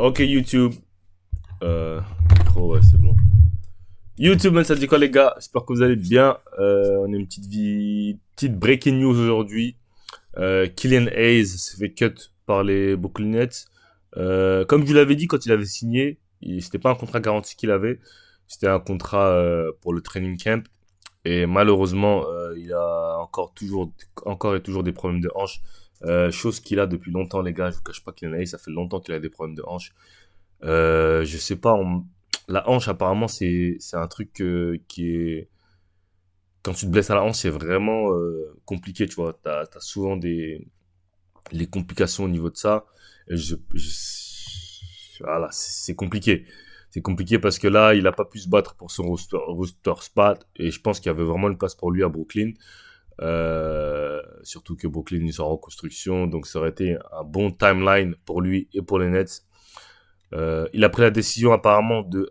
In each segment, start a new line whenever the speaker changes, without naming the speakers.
Ok, YouTube. Ouais, c'est bon. YouTube, man, ça dit quoi, les gars? J'espère que vous allez bien. On a une petite breaking news aujourd'hui. Killian Hayes s'est fait cut par les Brooklyn Nets. Comme je vous l'avais dit quand il avait signé, c'était pas un contrat garanti qu'il avait. C'était un contrat pour le training camp. Et malheureusement, il a encore et toujours des problèmes de hanche. Chose qu'il a depuis longtemps, les gars. Je vous cache pas qu'il en a, ça fait longtemps qu'il a des problèmes de hanche. Je sais pas, la hanche apparemment c'est un truc qui est quand tu te blesses à la hanche c'est vraiment compliqué, tu vois. T'as souvent des les complications au niveau de ça. Et voilà, c'est compliqué. C'est compliqué parce que là, il a pas pu se battre pour son roster spot et je pense qu'il y avait vraiment une place pour lui à Brooklyn. Surtout que Brooklyn ils sont en reconstruction, donc ça aurait été un bon timeline pour lui et pour les Nets. Il a pris la décision apparemment de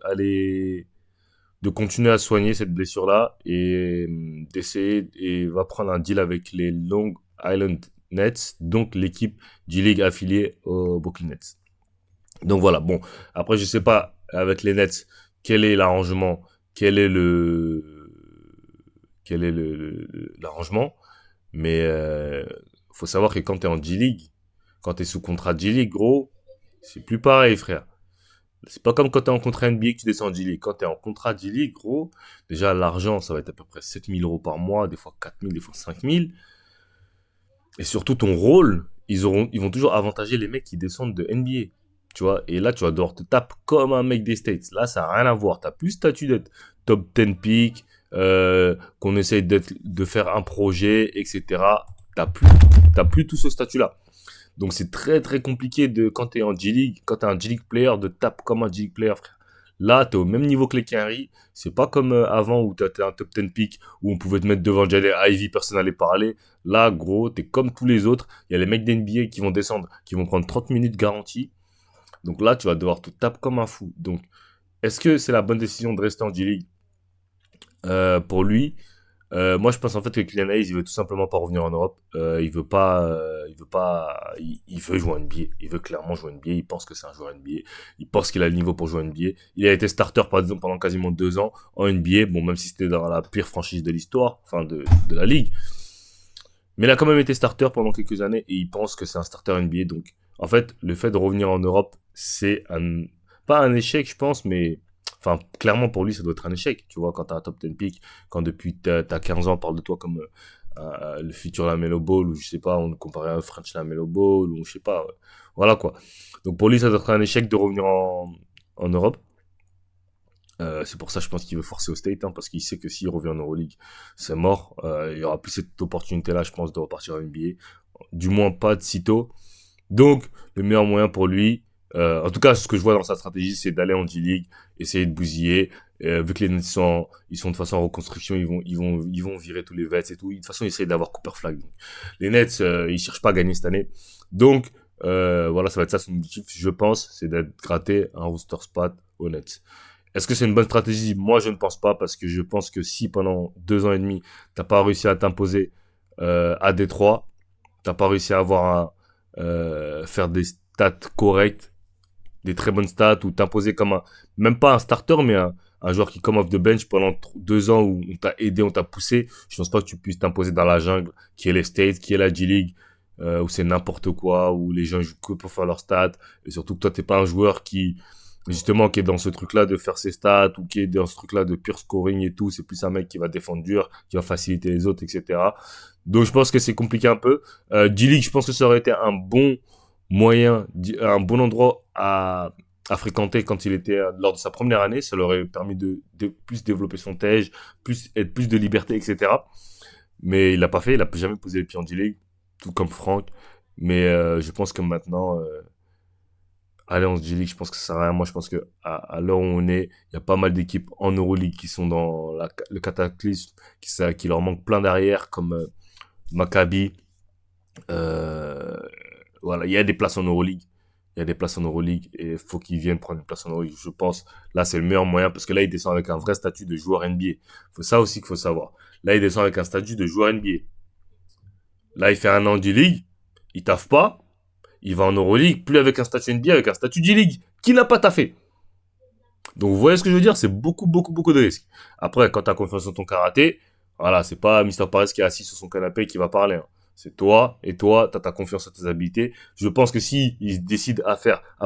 continuer à soigner cette blessure-là et d'essayer et va prendre un deal avec les Long Island Nets, donc l'équipe G-League affiliée aux Brooklyn Nets. Donc voilà, bon, après je sais pas avec les Nets quel est l'arrangement, quel est l'arrangement, mais faut savoir que quand t'es en G-League, quand t'es sous contrat G-League, gros, c'est plus pareil, frère. C'est pas comme quand t'es en contrat NBA que tu descends en G-League. Quand t'es en contrat G-League, gros, déjà l'argent, ça va être à peu près 7 000 € par mois, des fois 4 000, des fois 5 000. Et surtout ton rôle, ils vont toujours avantager les mecs qui descendent de NBA. Tu vois, et là, tu vas devoir te taper comme un mec des States. Là, ça n'a rien à voir. T'as plus le statut d'être top 10 pick, qu'on essaye de faire un projet, etc. T'as plus, t'as plus tout ce statut-là. Donc c'est très très compliqué de quand t'es en G-League, quand t'es un G-League player, de taper comme un G-League player, frère. Là, t'es au même niveau que les Quinry. C'est pas comme avant où t'étais un top 10 pick, où on pouvait te mettre devant Jaden Ivy, personne n'allait parler. Là, gros, t'es comme tous les autres. Il y a les mecs d'NBA qui vont descendre, qui vont prendre 30 minutes garantie. Donc là, tu vas devoir te taper comme un fou. Donc, est-ce que c'est la bonne décision de rester en G-League pour lui? Moi, je pense en fait que Kylian Hayes, il veut tout simplement pas revenir en Europe. Il veut jouer en NBA. Il veut clairement jouer en NBA. Il pense que c'est un joueur NBA. Il pense qu'il a le niveau pour jouer en NBA. Il a été starter par exemple pendant quasiment 2 ans en NBA. Bon, même si c'était dans la pire franchise de l'histoire, enfin de la ligue. Mais il a quand même été starter pendant quelques années et il pense que c'est un starter NBA. Donc, en fait, le fait de revenir en Europe, pas un échec, je pense, mais enfin, clairement pour lui, ça doit être un échec. Tu vois, quand t'as un top 10 pick, quand depuis t'as 15 ans, on parle de toi comme le futur Lamelo Ball, ou je sais pas, on le comparait à un French Lamelo Ball, ou je sais pas. Voilà quoi. Donc pour lui, ça doit être un échec de revenir en Europe. C'est pour ça, je pense qu'il veut forcer au State, hein, parce qu'il sait que s'il revient en Euroleague, c'est mort. Il y aura plus cette opportunité-là, je pense, de repartir en NBA. Du moins pas de sitôt. Donc, le meilleur moyen pour lui, en tout cas, ce que je vois dans sa stratégie, c'est d'aller en G-League, essayer de bousiller. Vu que les Nets ils sont de toute façon en reconstruction, ils vont virer tous les vets et tout. De toute façon, ils essayent d'avoir Cooper Flag. Donc, les Nets, ils cherchent pas à gagner cette année. Donc, voilà, ça va être ça son objectif, je pense, c'est d'être gratté un roster spot aux Nets. Est-ce que c'est une bonne stratégie? Moi, je ne pense pas parce que je pense que si pendant 2 ans et demi, t'as pas réussi à t'imposer à Détroit, t'as pas réussi à faire des stats correctes, des très bonnes stats ou t'imposer comme même pas un starter, mais un joueur qui come off the bench pendant 2 ans où on t'a aidé, on t'a poussé. Je pense pas que tu puisses t'imposer dans la jungle, qui est les States, qui est la G-League, où c'est n'importe quoi, où les gens jouent que pour faire leurs stats. Et surtout que toi, t'es pas un joueur justement, qui est dans ce truc-là de faire ses stats ou qui est dans ce truc-là de pure scoring et tout. C'est plus un mec qui va défendre dur, qui va faciliter les autres, etc. Donc, je pense que c'est compliqué un peu. G-League, je pense que ça aurait été un bon moyen, un bon endroit à fréquenter quand il était lors de sa première année. Ça leur aurait permis de plus développer son tège, plus de liberté, etc. Mais il l'a pas fait. Il a jamais posé les pieds en G-League, tout comme Franck. Mais je pense que maintenant, aller en G-League, je pense que ça sert à rien. Moi, je pense que à l'heure où on est, il y a pas mal d'équipes en Euroleague qui sont dans le cataclysme, qui leur manque plein d'arrière, comme Maccabi. Euh, voilà, il y a des places en Euroleague. Il y a des places en Euroleague et il faut qu'ils viennent prendre une place en Euroleague. Je pense, là, c'est le meilleur moyen parce que là, il descend avec un vrai statut de joueur NBA. C'est ça aussi qu'il faut savoir. Là, il descend avec un statut de joueur NBA. Là, il fait un an en G-League. Il taffe pas. il va en Euroleague, plus avec un statut NBA, avec un statut G-League, qui n'a pas taffé. Donc, vous voyez ce que je veux dire? C'est beaucoup, beaucoup, beaucoup de risques. Après, quand tu as confiance en ton karaté, voilà, c'est pas Mister Paris qui est assis sur son canapé qui va parler, hein. C'est toi, et toi, tu as ta confiance en tes habilités. Je pense que si il décide à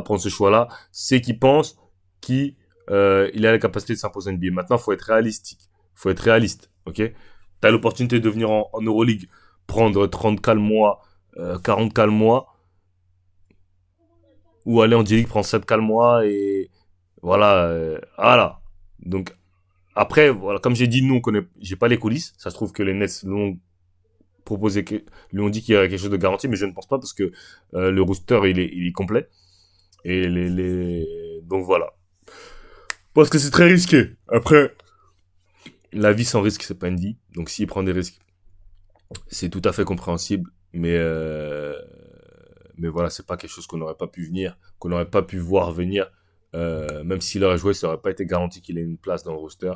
prendre ce choix-là, c'est qu'il pense qu'il il a la capacité de s'imposer en NBA. Maintenant, faut être réalistique. Faut être réaliste, ok? T'as l'opportunité de venir en Euroleague, prendre 30 calmes mois, 40 calmes mois, ou aller en G-League, prendre 7 calmes mois, et voilà, voilà. Donc, après, voilà, comme j'ai dit, nous, j'ai pas les coulisses. Ça se trouve que les Nets l'ont proposé, lui ont dit qu'il y avait quelque chose de garanti, mais je ne pense pas parce que le rooster, il est complet. Et donc voilà. Parce que c'est très risqué. Après, la vie sans risque, c'est pas une vie. Donc s'il prend des risques, c'est tout à fait compréhensible. Mais voilà, c'est pas quelque chose qu'on n'aurait pas pu venir, qu'on n'aurait pas pu voir venir. Même s'il aurait joué, ça n'aurait pas été garanti qu'il ait une place dans le roster.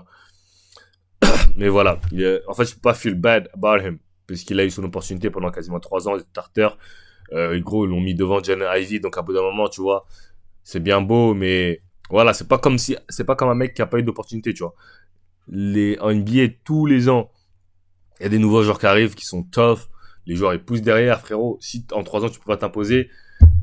Mais voilà, en fait, je peux pas feel bad about him, puisqu'il a eu son opportunité pendant quasiment 3 ans, il était starter. Gros, ils l'ont mis devant Jalen Ivey, donc à bout d'un moment, tu vois, c'est bien beau, mais voilà, c'est pas comme un mec qui a pas eu d'opportunité, tu vois. En NBA, tous les ans, il y a des nouveaux joueurs qui arrivent, qui sont tough, les joueurs ils poussent derrière, frérot. Si en 3 ans tu peux pas t'imposer,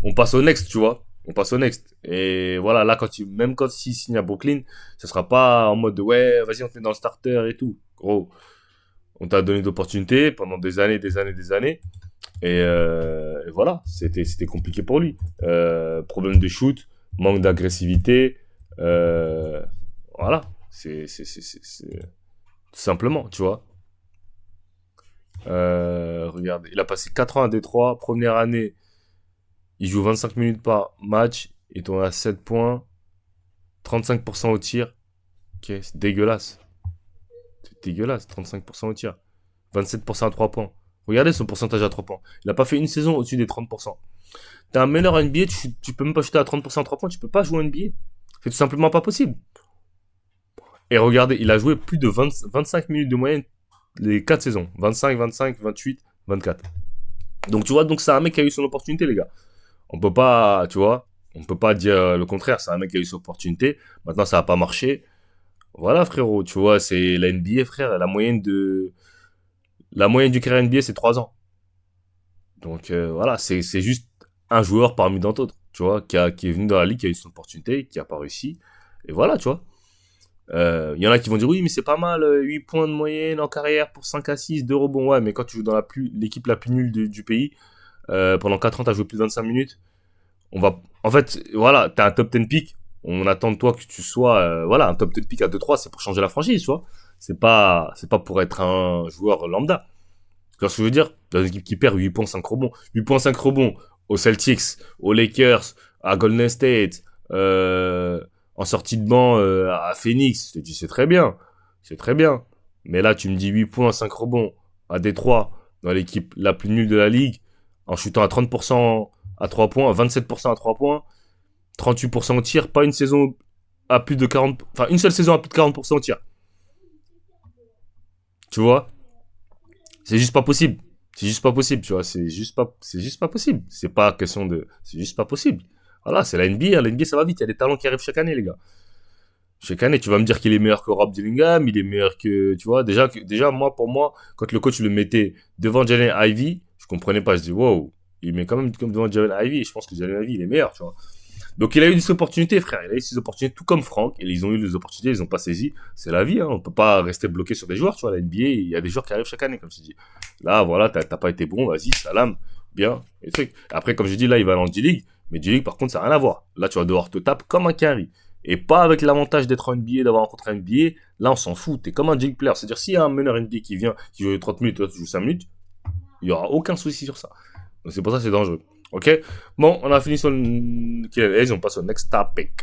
on passe au next, tu vois. On passe au next. Et voilà, là, même quand il signe à Brooklyn, ça sera pas en mode de ouais, vas-y, on te met dans le starter et tout. Gros, on t'a donné d'opportunités pendant des années, des années, des années. Et voilà, c'était compliqué pour lui. Problème de shoot, manque d'agressivité. Voilà, tout simplement, tu vois. Regarde, il a passé 4 ans à Détroit. Première année, il joue 25 minutes par match. Il tourne à 7 points. 35% au tir. Ok, c'est dégueulasse. C'est dégueulasse, 35% au tir. 27% à 3 points. Regardez son pourcentage à 3 points. Il n'a pas fait une saison au-dessus des 30%. T'es un meneur NBA, tu peux même pas shooter à 30% à 3 points. Tu peux pas jouer en NBA. C'est tout simplement pas possible. Et regardez, il a joué plus de 25 minutes de moyenne les 4 saisons. 25, 25, 28, 24. Donc tu vois, donc c'est un mec qui a eu son opportunité, les gars. On peut pas, tu vois, on peut pas dire le contraire. C'est un mec qui a eu son opportunité. Maintenant, ça a pas marché. Voilà, frérot, tu vois, c'est la NBA, frère. La moyenne du carrière NBA, c'est 3 ans. Donc voilà, c'est juste un joueur parmi tant d'autres, tu vois, qui est venu dans la ligue, qui a eu son opportunité, qui a pas réussi. Et voilà, tu vois. Il y en a qui vont dire oui, mais c'est pas mal, 8 points de moyenne en carrière pour 5 à 6, 2 rebonds. Ouais, mais quand tu joues dans l'équipe la plus nulle du pays, pendant 4 ans, tu as joué plus de 25 minutes. En fait, voilà, tu as un top 10 pick. On attend de toi que tu sois, voilà, un top 10 pick à 2-3, c'est pour changer la franchise, tu vois. C'est pas pour être un joueur lambda. Tu vois ce que je veux dire? Dans une équipe qui perd 8 points, 5 rebonds. 8 points, 5 rebonds aux Celtics, aux Lakers, à Golden State, en sortie de banc à Phoenix. Je te dis, c'est très bien. C'est très bien. Mais là, tu me dis 8 points, 5 rebonds à Détroit, dans l'équipe la plus nulle de la ligue, en shootant à 30% à 3 points, à 27% à 3 points, 38% au tir, pas une saison à plus de 40, enfin une seule saison à plus de 40% au tir. Tu vois? C'est juste pas possible. C'est juste pas possible, tu vois. C'est juste pas possible. C'est pas question de, c'est juste pas possible. Voilà, c'est la NBA. La NBA, ça va vite. Il y a des talents qui arrivent chaque année, les gars. Chaque année, tu vas me dire qu'il est meilleur que Rob Dillingham, il est meilleur que, tu vois, déjà, moi, pour moi, quand le coach le mettait devant Jalen Ivey, je comprenais pas. Je dis, wow, il met quand même comme devant Jalen Ivey. Je pense que Jalen Ivey, il est meilleur, tu vois. Donc il a eu des opportunités, frère. Il a eu ses opportunités, tout comme Franck. Et ils ont eu des opportunités, ils n'ont pas saisi. C'est la vie, hein. On peut pas rester bloqué sur des joueurs, tu vois. La NBA, il y a des joueurs qui arrivent chaque année, comme je dis. Là, voilà, t'as pas été bon, vas-y, salam, bien, et trucs. Après, comme je dis, là, il va aller en G-League. Mais G-League, par contre, ça n'a rien à voir. Là, tu vas devoir te taper comme un carry. Et pas avec l'avantage d'être en NBA, d'avoir un contrat NBA. Là, on s'en fout. T'es comme un G-League player. C'est-à-dire, s'il y a un meneur NBA qui vient, qui joue 30 minutes, toi, tu joues 5 minutes, il y aura aucun souci sur ça. Donc, c'est pour ça que c'est dangereux. Ok? Bon, on a fini sur le Q&A, on passe au next topic.